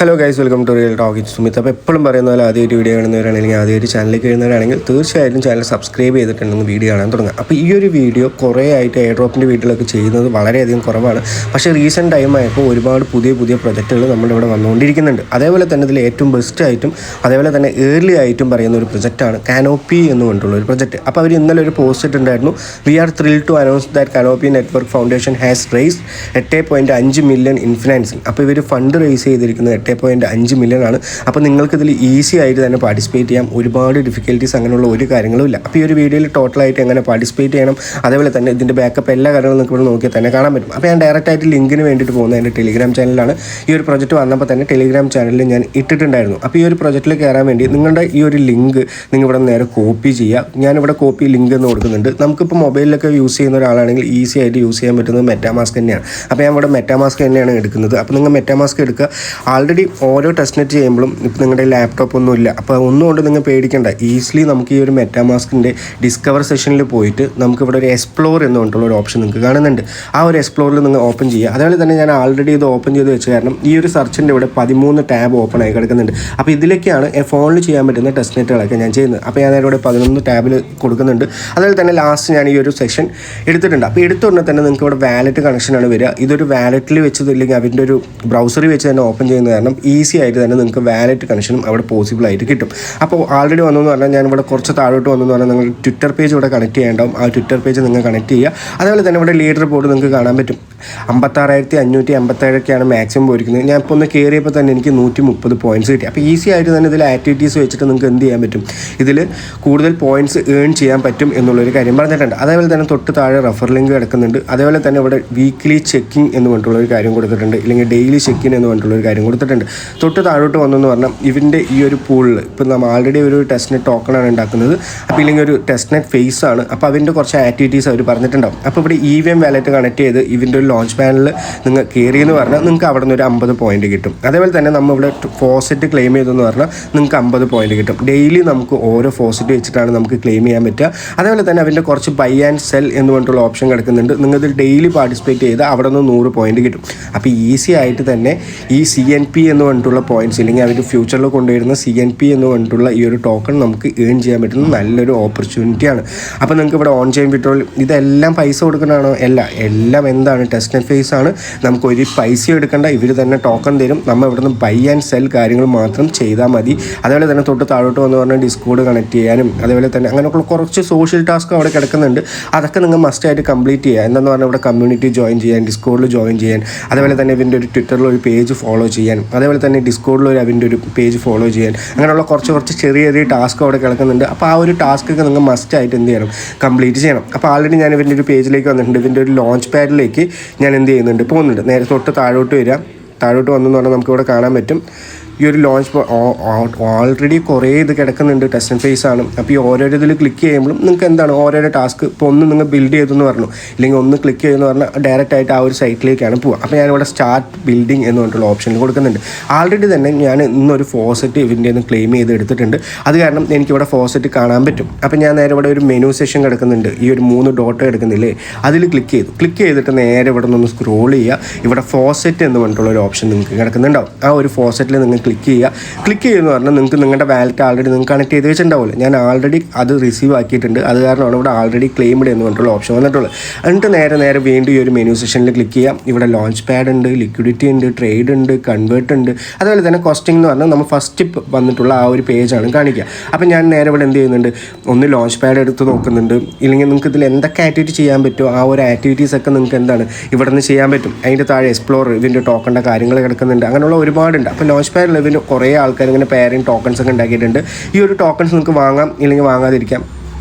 Hello guys, welcome to real talk with Sumit. അപ്പോൾ എപ്പോഴും പറയുന്ന പോലെ ആദ്യമായിട്ട് വീഡിയോ കാണുന്നവരാണെങ്കിൽ ആദ്യമായിട്ട് ചാനലിലേക്ക് വരുന്നവരാണെങ്കിൽ തീർച്ചയായിട്ടും ചാനൽ സബ്സ്ക്രൈബ് ചെയ്തിട്ടുണ്ടെന്ന് വീഡിയോ കാണാൻ തുടങ്ങുക. അപ്പോൾ ഈ ഒരു വീഡിയോ കുറേ ആയിട്ട് എയർ ഡ്രോപ്പിൻ്റെ വീഡിയോകളൊക്കെ ചെയ്യുന്നത് വളരെയധികം കുറവാണ്. പക്ഷേ റീസെൻറ്റ് ടൈമായപ്പോൾ ഒരുപാട് പുതിയ പ്രൊജക്റ്റുകൾ നമ്മുടെ ഇവിടെ വന്നുകൊണ്ടിരിക്കുന്നുണ്ട്. അതേപോലെ തന്നെ ഇതിൽ ഏറ്റവും ബെസ്റ്റ് ആയിട്ടും അതേപോലെ തന്നെ ഏർലി ആയിട്ടും പറയുന്ന ഒരു പ്രൊജക്റ്റാണ് കാനോപ്പി എന്ന് പറഞ്ഞിട്ടുള്ള ഒരു പ്രൊജക്റ്റ്. അപ്പോൾ അവർ ഇന്നലെ ഒരു പോസ്റ്റ് ഇട്ടുണ്ടായിരുന്നു. We are thrill to announce that canopy network foundation has raised 8.5 million in financing. അപ്പോൾ ഇവർ ഫണ്ട് റേസ് ചെയ്തിരിക്കുന്നത് 8.5 മില്യൺ ആണ്. അപ്പോൾ നിങ്ങൾക്കിതിൽ ഈസി ആയിട്ട് തന്നെ പാർട്ടിസിപ്പേറ്റ് ചെയ്യാം. ഒരുപാട് ഡിഫിക്കൽട്ടീസ് അങ്ങനെയുള്ള ഒരു കാര്യങ്ങളും ഇല്ല. അപ്പോൾ ഈ ഒരു വീഡിയോയിൽ ടോട്ടലായിട്ട് എങ്ങനെ പാർട്ടിസിപ്പേറ്റ് ചെയ്യണം, അതേപോലെ തന്നെ ഇതിൻ്റെ ബാക്കപ്പ് എല്ലാ കാര്യങ്ങളും നിങ്ങൾക്ക് ഇവിടെ നോക്കിയാൽ തന്നെ കാണാൻ പറ്റും. അപ്പോൾ ഞാൻ ഡയറക്റ്റായിട്ട് ലിങ്കിന് വേണ്ടിയിട്ട് പോകുന്നത് എൻ്റെ ടെലിഗ്രാം ചാനലിലാണ്. ഈ ഒരു പ്രൊജക്റ്റ് വന്നപ്പോൾ തന്നെ ടെലിഗ്രാം ചാനലിൽ ഞാൻ ഇട്ടിട്ടുണ്ടായിരുന്നു. അപ്പോൾ ഈ ഒരു പ്രൊജക്റ്റിൽ കയറാൻ വേണ്ടി നിങ്ങളുടെ ഈ ഒരു ലിങ്ക് നിങ്ങൾ ഇവിടെ നേരെ കോപ്പി ചെയ്യുക. ഞാനിവിടെ കോപ്പി ലിങ്ക് എന്ന് കൊടുക്കുന്നുണ്ട്. നമുക്കിപ്പോൾ മൊബൈലിലൊക്കെ യൂസ് ചെയ്യുന്ന ഒരാളാണെങ്കിൽ ഈസി ആയിട്ട് യൂസ് ചെയ്യാൻ പറ്റുന്നത് മെറ്റാമാസ്ക് തന്നെയാണ്. അപ്പോൾ ഞാൻ ഇവിടെ മെറ്റാമാസ്ക് തന്നെയാണ് എടുക്കുന്നത്. അപ്പോൾ നിങ്ങൾ മെറ്റാമാസ്ക് എടുക്കുക. ആൾറെഡി ഓരോ ടെസ്റ്റ് നെറ്റ് ചെയ്യുമ്പോഴും ഇപ്പോൾ നിങ്ങളുടെ ലാപ്ടോപ്പ് ഒന്നും ഇല്ല, അപ്പോൾ ഒന്നുകൊണ്ട് നിങ്ങൾ പേടിക്കേണ്ട. ഈസിലി നമുക്ക് ഈ ഒരു മെറ്റാമാസ്കിൻ്റെ ഡിസ്കവർ സെഷനിൽ പോയിട്ട് നമുക്കിവിടെ ഒരു എക്സ്പ്ലോർ എന്ന് പറഞ്ഞിട്ടുള്ള ഒരു ഓപ്ഷൻ നിങ്ങൾക്ക് കാണുന്നുണ്ട്. ആ ഒരു എക്സ്പ്ലോറിൽ നിങ്ങൾ ഓപ്പൺ ചെയ്യുക. അതേപോലെ തന്നെ ഞാൻ ആൾറെഡി ഇത് ഓപ്പൺ ചെയ്ത് വെച്ച കാരണം ഈ ഒരു സെർച്ചിൻ്റെ ഇവിടെ 13 ടാബ് ഓപ്പൺ ആയി കിടക്കുന്നുണ്ട്. അപ്പോൾ ഇതിലേക്കാണ് ഫോണിൽ ചെയ്യാൻ പറ്റുന്ന ടെസ്റ്റ് നെറ്റുകളൊക്കെ ഞാൻ ചെയ്യുന്നത്. അപ്പോൾ ഞാൻ ഇവിടെ 11 ടാബിൽ കൊടുക്കുന്നുണ്ട്. അതുപോലെ തന്നെ ലാസ്റ്റ് ഞാൻ ഈ ഒരു സെക്ഷൻ എടുത്തിട്ടുണ്ട്. അപ്പോൾ എടുത്തുകൊണ്ട് തന്നെ നിങ്ങൾക്ക് ഇവിടെ വാലറ്റ് കണക്ഷനാണ് വരിക. ഇതൊരു വാലറ്റിൽ വെച്ചതില്ലെങ്കിൽ അതിൻ്റെ ഒരു ബ്രൗസറിൽ വെച്ച് തന്നെ ഓപ്പൺ ചെയ്യുന്ന കാരണം ഈസി ആയിട്ട് തന്നെ നിങ്ങൾക്ക് വാലറ്റ് കണക്ഷനും അവിടെ പോസിബിൾ ആയിട്ട് കിട്ടും. അപ്പോൾ ആൾറെഡി വന്നെന്ന് പറഞ്ഞാൽ ഞാൻ ഇവിടെ കുറച്ച് താഴോട്ട് വന്നെന്ന് പറഞ്ഞാൽ നിങ്ങൾ ട്വിറ്റർ പേജ് ഇവിടെ കണക്ട് ചെയ്യേണ്ടാവും. ആ ട്വിറ്റർ പേജ് നിങ്ങൾ കണക്ട് ചെയ്യുക. അതേപോലെ തന്നെ ഇവിടെ ലീഡർ ബോർഡ് നിങ്ങൾക്ക് കാണാൻ പറ്റും. 56,557 മാക്സിമം പോയിരിക്കുന്നത്. ഞാൻ ഇപ്പോൾ ഒന്ന് കയറിയപ്പോൾ തന്നെ എനിക്ക് 130 പോയിൻറ്റ്സ് കിട്ടി. അപ്പോൾ ഈസി ആയിട്ട് തന്നെ ഇതിൽ ആക്ടിവിറ്റീസ് വെച്ചിട്ട് നിങ്ങൾക്ക് എന്ത് ചെയ്യാൻ പറ്റും, ഇതിൽ കൂടുതൽ പോയിൻറ്റ്സ് ഏൺ ചെയ്യാൻ പറ്റും എന്നുള്ളൊരു കാര്യം പറഞ്ഞിട്ടുണ്ട്. അതേപോലെ തന്നെ തൊട്ട് താഴെ റെഫർ ലിങ്ക് കിടക്കുന്നുണ്ട്. അതേപോലെ തന്നെ ഇവിടെ വീക്ക്ലി ചെക്കിംഗ് എന്ന് പറഞ്ഞിട്ടുള്ളൊരു കാര്യം കൊടുത്തിട്ടുണ്ട്, ഇല്ലെങ്കിൽ ഡെയിലി ചെക്കിൻ എന്ന് പറഞ്ഞിട്ടുള്ളൊരു കാര്യം കൊടുത്തിട്ടുണ്ട്. തൊട്ട് താഴോട്ട് വന്നെന്ന് പറഞ്ഞാൽ ഇവൻ്റെ ഈ ഒരു പൂളിൽ ഇപ്പോൾ നമ്മൾ ആൾറെഡി ഒരു ടെസ്റ്റ് നെറ്റ് ടോക്കണാണ് ഉണ്ടാക്കുന്നത്. അപ്പോൾ ഇല്ലെങ്കിൽ ഒരു ടെസ്റ്റ് നെറ്റ് ഫേസ് ആണ്. അപ്പോൾ അതിൻ്റെ കുറച്ച് ആക്ടിവിറ്റീസ് അവർ പറഞ്ഞിട്ടുണ്ടാവും. അപ്പോൾ ഇവിടെ EVM വാലറ്റ് കണക്ട് ചെയ്ത് ഇവൻ്റെ ഒരു ലോഞ്ച് പാനലിൽ നിങ്ങൾ കയറിയെന്ന് പറഞ്ഞാൽ നിങ്ങൾക്ക് അവിടെ നിന്ന് ഒരു 50 പോയിൻറ്റ് കിട്ടും. അതേപോലെ തന്നെ നമ്മളിവിടെ ഫോസെറ്റ് ക്ലെയിം ചെയ്തെന്ന് പറഞ്ഞാൽ നിങ്ങൾക്ക് 50 പോയിൻറ്റ് കിട്ടും. ഡെയിലി നമുക്ക് ഓരോ ഫോസെറ്റ് വെച്ചിട്ടാണ് നമുക്ക് ക്ലെയിം ചെയ്യാൻ പറ്റുക. അതേപോലെ തന്നെ അതിൻ്റെ കുറച്ച് ബൈ ആൻഡ് സെൽ എന്ന് പറഞ്ഞിട്ടുള്ള ഓപ്ഷൻ കിടക്കുന്നുണ്ട്. നിങ്ങൾക്ക് ഡെയിലി പാർട്ടിസിപ്പേറ്റ് ചെയ്ത് അവിടെ നിന്ന് 100 പോയിൻറ്റ് കിട്ടും. അപ്പോൾ ഈസി ആയിട്ട് തന്നെ ഈ CNP എന്ന് പറഞ്ഞിട്ടുള്ള പോയിൻറ്റ്സ് ഇല്ലെങ്കിൽ അവർ ഫ്യൂച്ചറിൽ കൊണ്ടുവരുന്ന CNP എന്ന് പറഞ്ഞിട്ടുള്ള ഈ ഒരു ടോക്കൺ നമുക്ക് ഏൺ ചെയ്യാൻ പറ്റുന്ന നല്ലൊരു ഓപ്പർച്യൂണിറ്റിയാണ്. അപ്പോൾ നിങ്ങൾക്ക് ഇവിടെ ഓൺ ചെയിൻ വിഡ്രോൾ ഇതെല്ലാം പൈസ കൊടുക്കുന്നതാണോ? എല്ലാം എന്താണ് ടെസ്റ്റ് നെറ്റ് ഫേസ് ആണ്. നമുക്ക് ഒരു പൈസ എടുക്കേണ്ട, ഇവർ തന്നെ ടോക്കൺ തരും. നമ്മൾ ഇവിടെ നിന്ന് ബൈ ആൻഡ് സെൽ കാര്യങ്ങൾ മാത്രം ചെയ്താൽ മതി. അതേപോലെ തന്നെ തൊട്ട് താഴോട്ട് വന്ന് പറഞ്ഞാൽ ഡിസ്കോഡ് കണക്ട് ചെയ്യാനും അതേപോലെ തന്നെ അങ്ങനെയൊക്കെ കുറച്ച് സോഷ്യൽ ടാസ്ക് അവിടെ കിടക്കുന്നുണ്ട്. അതൊക്കെ നിങ്ങൾ മസ്റ്റായിട്ട് കംപ്ലീറ്റ് ചെയ്യുക. എന്താണെന്ന് പറഞ്ഞാൽ ഇവിടെ കമ്മ്യൂണിറ്റി ജോയിൻ ചെയ്യാൻ, ഡിസ്കോഡിൽ ജോയിൻ ചെയ്യാൻ, അതേപോലെ തന്നെ ഇവൻ്റെ ഒരു ട്വിറ്ററിൽ ഒരു പേജ് ഫോളോ ചെയ്യാൻ, അതേപോലെ തന്നെ ഡിസ്കോഡിൽ അവൻ്റെ ഒരു പേജ് ഫോളോ ചെയ്യാൻ, അങ്ങനെയുള്ള കുറച്ച് ചെറിയ ടാസ്ക് അവിടെ കിടക്കുന്നുണ്ട്. അപ്പോൾ ആ ഒരു ടാസ്ക്കൊക്കെ നിങ്ങൾ മസ്റ്റായിട്ട് എന്ത് ചെയ്യണം, കംപ്ലീറ്റ് ചെയ്യണം. അപ്പോൾ ആൾറെഡി ഞാൻ ഇവൻ്റെ ഒരു പേജിലേക്ക് വന്നിട്ടുണ്ട്. ഇവൻ്റെ ഒരു ലോഞ്ച് പാഡിലേക്ക് ഞാൻ എന്ത് ചെയ്യുന്നുണ്ട്, പോകുന്നുണ്ട്. നേരെ തൊട്ട് താഴോട്ട് വരിക. താഴോട്ട് വന്നെന്ന് പറഞ്ഞാൽ നമുക്കിവിടെ കാണാൻ പറ്റും ഈ ഒരു ലോഞ്ച് ഓൾറെഡി കുറേ ഇത് കിടക്കുന്നുണ്ട്. ടെസ്റ്റ് ആൻഡ് ഫേസ് ആണ്. അപ്പോൾ ഈ ഓരോരോ ഇതിൽ ക്ലിക്ക് ചെയ്യുമ്പോഴും നിങ്ങൾക്ക് എന്താണ് ഓരോരോ ടാസ്ക് ഇപ്പോൾ ഒന്ന് നിങ്ങൾ ബിൽഡ് ചെയ്തെന്ന് പറഞ്ഞു, ഇല്ലെങ്കിൽ ഒന്ന് ക്ലിക്ക് ചെയ്തെന്ന് പറഞ്ഞാൽ ഡയറക്റ്റ് ആയിട്ട് ആ ഒരു സൈറ്റിലേക്കാണ് പോവുക. അപ്പോൾ ഞാനിവിടെ സ്റ്റാർട്ട് ബിൽഡിംഗ് എന്ന് പറഞ്ഞിട്ടുള്ള ഓപ്ഷനിൽ കൊടുക്കുന്നുണ്ട്. ആൾറെഡി തന്നെ ഞാൻ ഇന്നൊരു ഫോസെറ്റ് ഇതിൻ്റെ ഒന്ന് ക്ലെയിം ചെയ്ത് എടുത്തിട്ടുണ്ട്. അത് കാരണം എനിക്കിവിടെ ഫോസെറ്റ് കാണാൻ പറ്റും. അപ്പോൾ ഞാൻ നേരെ ഇവിടെ ഒരു മെനു സെഷൻ കിടക്കുന്നുണ്ട്. ഈ ഒരു 3 ഡോട്ട് കിടക്കുന്നില്ലേ, അതിൽ ക്ലിക്ക് ചെയ്തിട്ട് നേരെ ഇവിടെ നിന്ന് സ്ക്രോൾ ചെയ്യുക. ഇവിടെ ഫോസെറ്റ് എന്ന് പറഞ്ഞിട്ടുള്ള ഒരു ഓപ്ഷൻ നിങ്ങൾക്ക് കിടക്കുന്നുണ്ടാവും. ആ ഒരു ഫോസെറ്റിൽ നിങ്ങൾ ക്ലിക്ക് ചെയ്യുമെന്ന് പറഞ്ഞാൽ നിങ്ങൾക്ക് നിങ്ങളുടെ വാലറ്റ് ആൾറെഡി നിങ്ങൾക്ക് കണക്ട് ചെയ്ത് വെച്ചിട്ടുണ്ടാവില്ല. ഞാൻ ആൾറെഡി അത് റിസീവ് ആക്കിയിട്ടുണ്ട്. അത് കാരണമാണ് ഇവിടെ ആൾറെഡി ക്ലെയിംഡ് എന്ന് പറഞ്ഞിട്ടുള്ള ഓപ്ഷൻ വന്നിട്ടുള്ളത്. എന്നിട്ട് നേരെ വീണ്ടും ഈ ഒരു മെനു സെഷനിൽ ക്ലിക്ക് ചെയ്യാം. ഇവിടെ ലോഞ്ച് പാഡ് ഉണ്ട്, ലിക്വിഡിറ്റി ഉണ്ട്, ട്രേഡ് ഉണ്ട്, കൺവേർട്ട് ഉണ്ട്, അതുപോലെ തന്നെ കോസ്റ്റിംഗ് എന്ന് പറഞ്ഞാൽ നമ്മൾ ഫസ്റ്റ് വന്നിട്ടുള്ള ആ ഒരു പേജാണ് കാണിക്കുക. അപ്പോൾ ഞാൻ നേരെ ഇവിടെ എന്ത് ചെയ്യുന്നുണ്ട്, ഒന്ന് ലോഞ്ച് പാഡ് എടുത്ത് നോക്കുന്നുണ്ട്. ഇല്ലെങ്കിൽ നിങ്ങൾക്ക് ഇതിൽ എന്തൊക്കെ ആക്ടിവിറ്റി ചെയ്യാൻ പറ്റുമോ ആ ഒരു ആക്ടിവിറ്റീസൊക്കെ നിങ്ങൾക്ക് എന്താണ് ഇവിടെ നിന്ന് ചെയ്യാൻ പറ്റും. അതിൻ്റെ താഴെ എക്സ്പ്ലോർ ഇതിൻ്റെ ടോക്കണിൻ്റെ കാര്യങ്ങൾ കിടക്കുന്നുണ്ട്. അങ്ങനെയുള്ള ഒരുപാടുണ്ട്. അപ്പോൾ ലോഞ്ച് പാഡിൽ ഇതിന് കുറേ ആൾക്കാർ ഇങ്ങനെ പെയറിങ് ടോക്കൺസ് ഒക്കെ ഉണ്ടാക്കിയിട്ടുണ്ട്. ഈ ഒരു ടോക്കൺസ് നിങ്ങൾക്ക് വാങ്ങാം, ഇല്ലെങ്കിൽ വാങ്ങാതിരിക്കാം.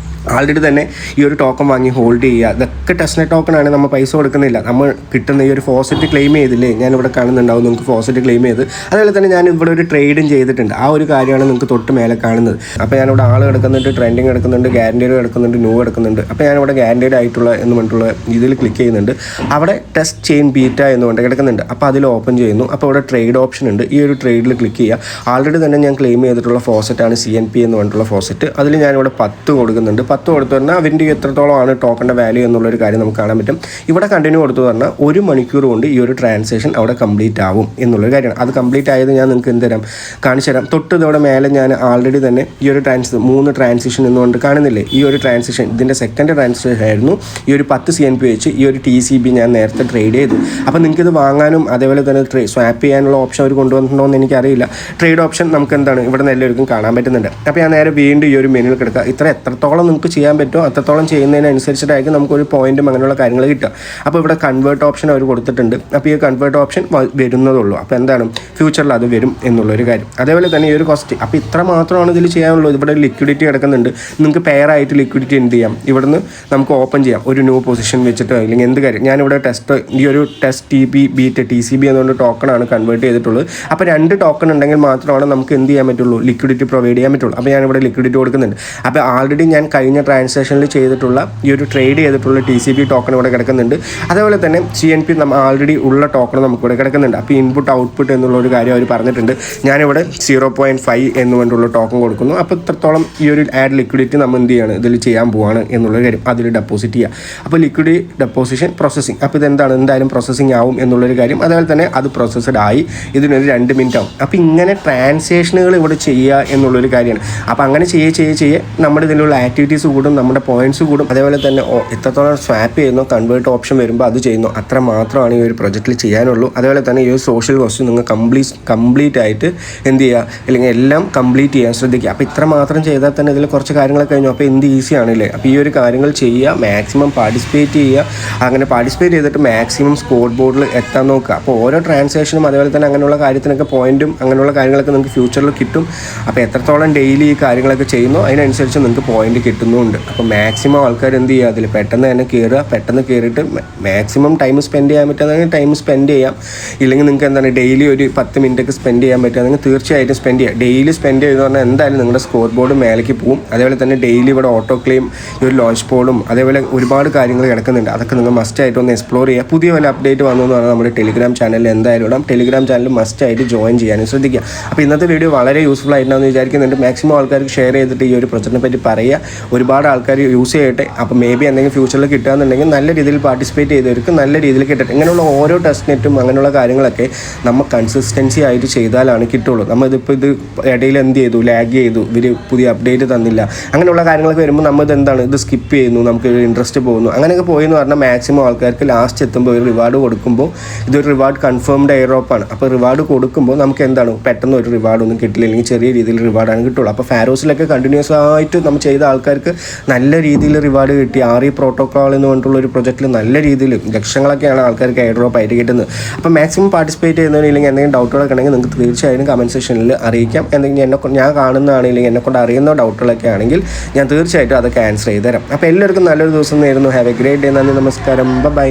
ആൾറെഡി തന്നെ ഈ ഒരു ടോക്കൺ വാങ്ങി ഹോൾഡ് ചെയ്യുക. ഇതൊക്കെ ടെസ്റ്റ് നെറ്റ് ടോക്കണാണ്. നമ്മൾ പൈസ കൊടുക്കുന്നില്ല. നമ്മൾ കിട്ടുന്ന ഈ ഒരു ഫോസെറ്റ് ക്ലെയിം ചെയ്തില്ലേ, ഞാനിവിടെ കാണുന്നുണ്ടാവും നിങ്ങൾക്ക് ഫോസെറ്റ് ക്ലെയിം ചെയ്ത്. അതുപോലെ തന്നെ ഞാൻ ഇവിടെ ഒരു ട്രേഡും ചെയ്തിട്ടുണ്ട്. ആ ഒരു കാര്യമാണ് നിങ്ങൾക്ക് തൊട്ട് മേലെ കാണുന്നത്. അപ്പോൾ ഞാനിവിടെ ആൾ കിടക്കുന്നുണ്ട്, ട്രെൻഡിങ് കിടക്കുന്നുണ്ട്, ഗ്യാരണ്ടീഡ് കിടക്കുന്നുണ്ട്, ന്യൂ കിടക്കുന്നുണ്ട്. അപ്പോൾ ഞാനിവിടെ ഗ്യാരണ്ടീഡ് ആയിട്ടുള്ള എന്ന് പറഞ്ഞിട്ടുള്ള ഇതിൽ ക്ലിക്ക് ചെയ്യുന്നുണ്ട്. അവിടെ ടെസ്റ്റ് ചെയിൻ ബീറ്റ എന്ന് പറഞ്ഞിട്ട് കിടക്കുന്നുണ്ട്. അപ്പോൾ അതിൽ ഓപ്പൺ ചെയ്യുന്നു. അപ്പോൾ ഇവിടെ ട്രേഡ് ഓപ്ഷൻ ഉണ്ട്. ഈ ഒരു ട്രേഡിൽ ക്ലിക്ക് ചെയ്യുക. ആൾറെഡി തന്നെ ഞാൻ ക്ലെയിം ചെയ്തിട്ടുള്ള ഫോസെറ്റാണ് CNP എന്ന് പറഞ്ഞിട്ടുള്ള ഫോസെറ്റ്. അതിൽ ഞാനിവിടെ 10 കൊടുക്കുന്നുണ്ട്. 10 കൊടുത്തു പറഞ്ഞാൽ അവൻ്റെ എത്രത്തോളമാണ് ടോക്കണിൻ്റെ വാല്യൂ എന്നുള്ളൊരു കാര്യം നമുക്ക് കാണാൻ പറ്റും. ഇവിടെ കണ്ടിന്യൂ കൊടുത്തു പറഞ്ഞാൽ 1 മണിക്കൂർ കൊണ്ട് ഈ ഒരു ട്രാൻസാക്ഷൻ അവിടെ കംപ്ലീറ്റ് ആവും എന്നുള്ളൊരു കാര്യമാണ്. അത് കംപ്ലീറ്റ് ആയത് ഞാൻ നിങ്ങൾക്ക് എന്തുതരാം കാണിച്ചു തരാം. തൊട്ട് ഇതോടെ മേലെ ഞാൻ ആൾറെഡി തന്നെ ഈ ഒരു 3 ട്രാൻസാക്ഷൻ എന്നുകൊണ്ട് കാണുന്നില്ലേ, ഈ ഒരു ട്രാൻസാക്ഷൻ ഇതിൻ്റെ സെക്കൻഡ് ട്രാൻസാക്ഷൻ ആയിരുന്നു. ഈ ഒരു 10 CNP വെച്ച് ഈ ഒരു TCB ഞാൻ നേരത്തെ ട്രേഡ് ചെയ്തു. അപ്പോൾ നിങ്ങൾക്ക് ഇത് വാങ്ങാനും അതേപോലെ തന്നെ സ്വാപ്പ് ചെയ്യാനുള്ള ഓപ്ഷൻ അവർ കൊണ്ടുവന്നിട്ടുണ്ടോ എന്ന് എനിക്കറിയില്ല. ട്രേഡ് ഓപ്ഷൻ നമുക്ക് എന്താണ് ഇവിടെ എല്ലാവർക്കും കാണാൻ പറ്റുന്നുണ്ട്. അപ്പോൾ ഞാൻ നേരെ വീണ്ടും ഈ ഒരു മെനുവിൽ കിടക്കുക. എത്രത്തോളം നിങ്ങൾക്ക് ചെയ്യാൻ പറ്റുമോ അത്രത്തോളം ചെയ്യുന്നതിനനുസരിച്ചിട്ടായിരിക്കും നമുക്കൊരു പോയിന്റും അങ്ങനെയുള്ള കാര്യങ്ങൾ കിട്ടുക. അപ്പോൾ ഇവിടെ കൺവേർട്ട് ഓപ്ഷൻ അവർ കൊടുത്തിട്ടുണ്ട്. അപ്പോൾ ഈ കൺവേർട്ട് ഓപ്ഷൻ വരുന്നതുള്ളൂ. അപ്പോൾ എന്താണ് ഫ്യൂച്ചറിൽ അത് വരും എന്നുള്ളൊരു കാര്യം. അതേപോലെ തന്നെ ഈ ഒരു കോസ്റ്റ് അപ്പോൾ ഇത്ര മാത്രമാണ് ഇതിൽ ചെയ്യാനുള്ളൂ. ഇവിടെ ലിക്വിഡിറ്റി കിടക്കുന്നുണ്ട്. നിങ്ങൾക്ക് പെയർ ആയിട്ട് ലിക്വിഡിറ്റി എന്ത് ചെയ്യാം, ഇവിടുന്ന് നമുക്ക് ഓപ്പൺ ചെയ്യാം ഒരു ന്യൂ പൊസിഷൻ വെച്ചിട്ടോ അല്ലെങ്കിൽ എന്ത് കാര്യം. ഞാനിവിടെ ഈ ഒരു ടെസ്റ്റ് TCB എന്നുകൊണ്ട് ടോക്കണാണ് കൺവേർട്ട് ചെയ്തിട്ടുള്ളത്. അപ്പോൾ 2 ടോക്കൺ ഉണ്ടെങ്കിൽ മാത്രമാണ് നമുക്ക് എന്ത് ചെയ്യാൻ പറ്റുള്ളൂ, ലിക്വിഡിറ്റി പ്രൊവൈഡ് ചെയ്യാൻ പറ്റുള്ളൂ. അപ്പോൾ ഞാനിവിടെ ലിക്വിഡിറ്റി കൊടുക്കുന്നുണ്ട്. അപ്പോൾ ആൾറെഡി ഞാൻ കഴിഞ്ഞ ട്രാൻസാക്ഷനിൽ ചെയ്തിട്ടുള്ള ഈ ഒരു ട്രേഡ് ചെയ്തിട്ടുള്ള TCB ടോക്കൺ ഇവിടെ കിടക്കുന്നുണ്ട്. അതേപോലെ തന്നെ CNP ആൾറെഡി ഉള്ള ടോക്കൺ നമുക്കിവിടെ കിടക്കുന്നുണ്ട്. അപ്പോൾ ഇൻപുട്ട് ഔട്ട്പുട്ട് എന്നുള്ളൊരു കാര്യം അവർ പറഞ്ഞിട്ടുണ്ട്. ഞാനിവിടെ 0.5 എന്നുകൊണ്ടുള്ള ടോക്കൺ കൊടുക്കുന്നു. അപ്പോൾ ഇത്രത്തോളം ഈ ഒരു ആഡ് ലിക്വിഡിറ്റി നമ്മൾ എന്ത് ചെയ്യാണ് ഇതിൽ ചെയ്യാൻ പോവാണ് എന്നുള്ള കാര്യം അതിൽ ഡെപ്പോസിറ്റ് ചെയ്യുക. അപ്പോൾ ലിക്വിഡിറ്റി ഡെപ്പോസിഷൻ പ്രോസസ്സിങ്. അപ്പോൾ ഇതെന്താണ് എന്തായാലും പ്രോസസ്സിങ് ആവും എന്നുള്ളൊരു കാര്യം. അതേപോലെ തന്നെ അത് പ്രോസസ്ഡ് ആയി ഇതിനൊരു 2 മിനിറ്റ് ആവും. അപ്പോൾ ഇങ്ങനെ ട്രാൻസാക്ഷനുകൾ ഇവിടെ ചെയ്യുക എന്നുള്ളൊരു കാര്യമാണ്. അപ്പോൾ അങ്ങനെ ചെയ്യേ നമ്മുടെ ഇതിലുള്ള ആക്ടിവിറ്റീസ് കൂടും, നമ്മുടെ പോയിന്റ്സ് കൂടും. അതേപോലെ തന്നെ എത്രത്തോളം സ്വാപ്പ് ചെയ്യുന്നു കൺവേർട്ട് ഓപ്ഷൻ വരുമ്പോൾ അത് ചെയ്യുന്നു. അത്ര മാത്രമാണ് ഈ ഒരു പ്രൊജക്റ്റിൽ ചെയ്യാനുള്ളൂ. അതേപോലെ തന്നെ ഈ ഒരു സോഷ്യൽ കോസ്റ്റ് നിങ്ങൾ കംപ്ലീറ്റ് ആയിട്ട് എന്ത് ചെയ്യുക അല്ലെങ്കിൽ എല്ലാം കംപ്ലീറ്റ് ചെയ്യാൻ ശ്രദ്ധിക്കുക. അപ്പോൾ ഇത്ര മാത്രം ചെയ്താൽ തന്നെ ഇതിൽ കുറച്ച് കാര്യങ്ങളൊക്കെ കഴിഞ്ഞു. അപ്പോൾ എന്ത് ഈസിയാണല്ലേ. അപ്പോൾ ഈ ഒരു കാര്യങ്ങൾ ചെയ്യുക, മാക്സിമം പാർട്ടിസിപ്പേറ്റ് ചെയ്യുക. അങ്ങനെ പാർട്ടിസിപ്പേറ്റ് ചെയ്തിട്ട് മാക്സിമം സ്കോർ ബോർഡിൽ എത്താൻ നോക്കുക. അപ്പോൾ ഓരോ ട്രാൻസാക്ഷനും അതേപോലെ തന്നെ അങ്ങനെയുള്ള കാര്യത്തിനൊക്കെ പോയിന്റും അങ്ങനെയുള്ള കാര്യങ്ങളൊക്കെ നിങ്ങൾക്ക് ഫ്യൂച്ചറിൽ കിട്ടും. അപ്പോൾ എത്രത്തോളം ഡെയിലി ഈ കാര്യങ്ങളൊക്കെ ചെയ്യുന്നു അതിനനുസരിച്ച് നിങ്ങൾക്ക് പോയിന്റ് കിട്ടുന്നുമുണ്ട്. അപ്പോൾ മാക്സിമം ആൾക്കാർ എന്ത് ചെയ്യുക, അതിൽ പെട്ടെന്ന് തന്നെ പെട്ടെന്ന് കയറിയിട്ട് മാക്സിമം ടൈം സ്പെൻഡ് ചെയ്യാൻ പറ്റുകയാണെങ്കിൽ ടൈം സ്പെൻഡ് ചെയ്യാം. ഇല്ലെങ്കിൽ നിങ്ങൾക്ക് എന്താണ് ഡെയിലി ഒരു 10 മിനിറ്റൊക്കെ സ്പെൻഡ് ചെയ്യാൻ പറ്റുകയാണെങ്കിൽ തീർച്ചയായിട്ടും സ്പെൻഡ് ചെയ്യുക. ഡെയിലി സ്പെൻഡ് ചെയ്തെന്ന് പറഞ്ഞാൽ എന്തായാലും നിങ്ങളുടെ സ്കോർ ബോർഡ് മേലേക്ക് പോകും. അതേപോലെ തന്നെ ഡെയിലി ഇവിടെ ഓട്ടോ ക്ലെയിം ഈ ഒരു ലോഞ്ച് പോഡും അതേപോലെ ഒരുപാട് കാര്യങ്ങൾ കിടക്കുന്നുണ്ട്. അതൊക്കെ നിങ്ങൾ മസ്റ്റായിട്ട് ഒന്ന് എക്സ്പ്ലോർ ചെയ്യുക. പുതിയ വല്ല അപ്ഡേറ്റ് വന്നു എന്ന് പറഞ്ഞാൽ നമ്മുടെ ടെലിഗ്രാം ചാനലിൽ എന്തായാലും ഇടാം. ടെലിഗ്രാം ചാനൽ മസ്റ്റായിട്ട് ജോയിൻ ചെയ്യാനും ശ്രദ്ധിക്കുക. അപ്പോൾ ഇന്നത്തെ വീഡിയോ വളരെ യൂസ്ഫുൾ ആയിട്ടുണ്ടെന്ന് വിചാരിക്കുന്നുണ്ട്. മാക്സിമം ആൾക്കാർക്ക് ഷെയർ ചെയ്തിട്ട് ഈ ഒരു പ്രൊജക്റ്റിനെ പറ്റി പറയുക. ഒരുപാട് ആൾക്കാർ യൂസ് ചെയ്യട്ടെ. അപ്പോൾ മേ ബി എന്തെങ്കിലും ഫ്യൂച്ചറിൽ കിട്ടുകയെന്നുണ്ടെങ്കിൽ നല്ല രീതിയിൽ പാർട്ടിസിപ്പേറ്റ് ചെയ്തവർക്ക് നല്ല രീതിയിൽ കിട്ടട്ടെ. ഇങ്ങനെയുള്ള ഓരോ ടെസ്റ്റ് നെറ്റും അങ്ങനെയുള്ള കാര്യങ്ങളൊക്കെ നമ്മൾ കൺസിസ്റ്റൻസി ആയിട്ട് ചെയ്താലാണ് കിട്ടുള്ളൂ. നമ്മളിതിപ്പോൾ ഇത് ഇടയിൽ എന്ത് ചെയ്തു, ലാഗ് ചെയ്തു, ഇവർ പുതിയ അപ്ഡേറ്റ് തന്നില്ല, അങ്ങനെയുള്ള കാര്യങ്ങളൊക്കെ വരുമ്പോൾ നമ്മൾ എന്താണ് ഇത് സ്കിപ്പ് ചെയ്യുന്നു, നമുക്ക് ഇൻട്രസ്റ്റ് പോകുന്നു. അങ്ങനെയൊക്കെ പോയെന്ന് പറഞ്ഞാൽ മാക്സിമം ആൾക്കാർക്ക് ലാസ്റ്റ് എത്തുമ്പോൾ ഒരു റിവാർഡ് കൊടുക്കുമ്പോൾ ഇതൊരു റിവാർഡ് കൺഫേംഡ് എയർ ഡ്രോപ്പാണ്. അപ്പോൾ റിവാർഡ് കൊടുക്കുമ്പോൾ നമുക്ക് എന്താണ് പെട്ടെന്ന് ഒരു റിവാർഡൊന്നും കിട്ടില്ല, അല്ലെങ്കിൽ ചെറിയ രീതിയിൽ റിവാർഡാണ് കിട്ടുള്ളൂ. അപ്പോൾ ഫാരോസിലൊക്കെ കണ്ടിന്യൂസ് ആയിട്ട് നമ്മൾ ചെയ്ത ആൾക്കാർക്ക് നല്ല രീതിയിൽ റിവാർഡ് കിട്ടി. RE പ്രോട്ടോക്കോൾ എന്ന് പറഞ്ഞിട്ടുള്ള ഒരു പ്രൊജക്റ്റിൽ നല്ല രീതിയിൽ ലക്ഷങ്ങളൊക്കെയാണ് ആൾക്കാർക്ക് എയർ ഡ്രോപ്പ് ആയിട്ട് കിട്ടുന്നത്. അപ്പോൾ മാക്സിമം പാർട്ടിസിപ്പേറ്റ് ചെയ്യുന്നതില്ലെങ്കിൽ എന്തെങ്കിലും ഡൗട്ടുകളൊക്കെ ഉണ്ടെങ്കിൽ നിങ്ങൾക്ക് തീർച്ചയായും കമൻറ്റ് സെക്ഷനിൽ അറിയിക്കാം. എന്തെങ്കിലും ഞാൻ കാണുന്നതാണെങ്കിൽ എന്നെക്കൊണ്ട് അറിയുന്ന ഡൗട്ടുകളൊക്കെ ആണെങ്കിൽ ഞാൻ തീർച്ചയായിട്ടും അതൊക്കെ ആൻസർ ചെയ്ത് തരാം. അപ്പോൾ എല്ലാവർക്കും നല്ലൊരു ദിവസം നേരുന്നു. Have A great day. നന്ദി, നമസ്കാരം, ബൈ.